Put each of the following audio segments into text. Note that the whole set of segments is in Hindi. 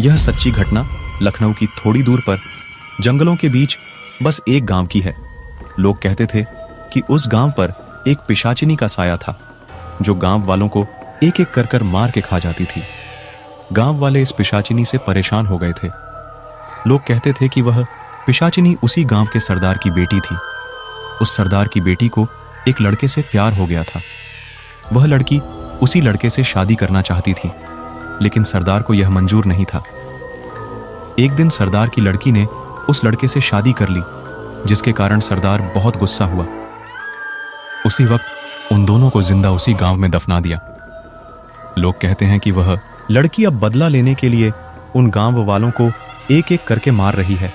यह सच्ची घटना लखनऊ की थोड़ी दूर पर जंगलों के बीच बस एक गांव की है। लोग कहते थे कि उस गांव पर एक पिशाचिनी का साया था जो गांव वालों को एक एक कर कर मार के खा जाती थी। गांव वाले इस पिशाचिनी से परेशान हो गए थे। लोग कहते थे कि वह पिशाचिनी उसी गांव के सरदार की बेटी थी। उस सरदार की बेटी को एक लड़के से प्यार हो गया था। वह लड़की उसी लड़के से शादी करना चाहती थी, लेकिन सरदार को यह मंजूर नहीं था। एक दिन सरदार की लड़की ने उस लड़के से शादी कर ली, जिसके कारण सरदार बहुत गुस्सा हुआ। उसी वक्त उन दोनों को जिंदा उसी गांव में दफना दिया। लोग कहते हैं कि वह लड़की अब बदला लेने के लिए उन गांव वालों को एक एक करके मार रही है।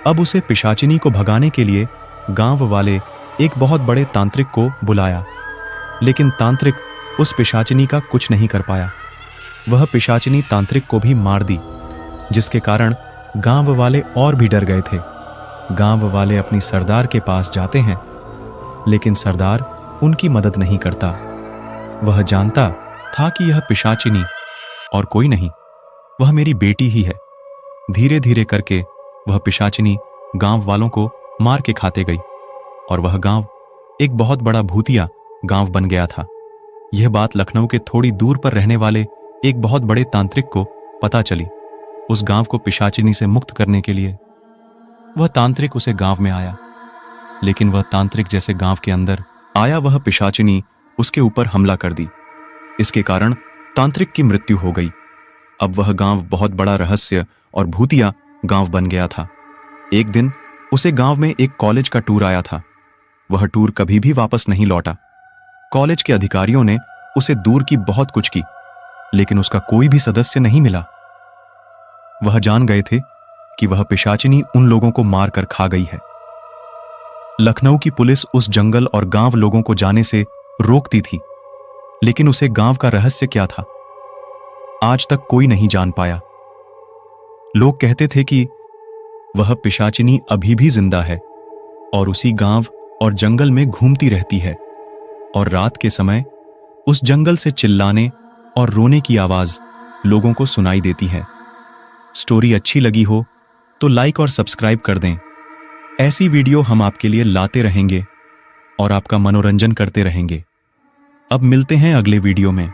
अब उसे पिशाचिनी को भगाने के लिए गांव वाले एक बहुत बड़े तांत्रिक को बुलाया, लेकिन तांत्रिक उस पिशाचिनी का कुछ नहीं कर पाया। वह पिशाचिनी तांत्रिक को भी मार दी, जिसके कारण गांव वाले और भी डर गए थे। गांव वाले अपनी सरदार के पास जाते हैं, लेकिन सरदार उनकी मदद नहीं करता। वह जानता था कि यह पिशाचिनी और कोई नहीं, वह मेरी बेटी ही है। धीरे धीरे करके वह पिशाचिनी गांव वालों को मार के खाते गई और वह गांव एक बहुत बड़ा भूतिया गांव बन गया था। यह बात लखनऊ के थोड़ी दूर पर रहने वाले एक बहुत बड़े तांत्रिक को पता चली। उस गांव को पिशाचिनी से मुक्त करने के लिए वह तांत्रिक उसे गांव में आया, लेकिन वह तांत्रिक जैसे गांव के अंदर आया, वह पिशाचिनी उसके ऊपर हमला कर दी। इसके कारण तांत्रिक की मृत्यु हो गई। अब वह गांव बहुत बड़ा रहस्य और भूतिया गांव बन गया था। एक दिन उसे गांव में एक कॉलेज का टूर आया था। वह टूर कभी भी वापस नहीं लौटा। कॉलेज के अधिकारियों ने उसे दूर की बहुत कुछ की, लेकिन उसका कोई भी सदस्य नहीं मिला। वह जान गए थे कि वह पिशाचिनी उन लोगों को मार कर खा गई है। लखनऊ की पुलिस उस जंगल और गांव लोगों को जाने से रोकती थी, लेकिन उसे गांव का रहस्य क्या था, आज तक कोई नहीं जान पाया। लोग कहते थे कि वह पिशाचिनी अभी भी जिंदा है और उसी गांव और जंगल में घूमती रहती है, और रात के समय उस जंगल से चिल्लाने और रोने की आवाज लोगों को सुनाई देती है। स्टोरी अच्छी लगी हो तो लाइक और सब्सक्राइब कर दें। ऐसी वीडियो हम आपके लिए लाते रहेंगे और आपका मनोरंजन करते रहेंगे। अब मिलते हैं अगले वीडियो में।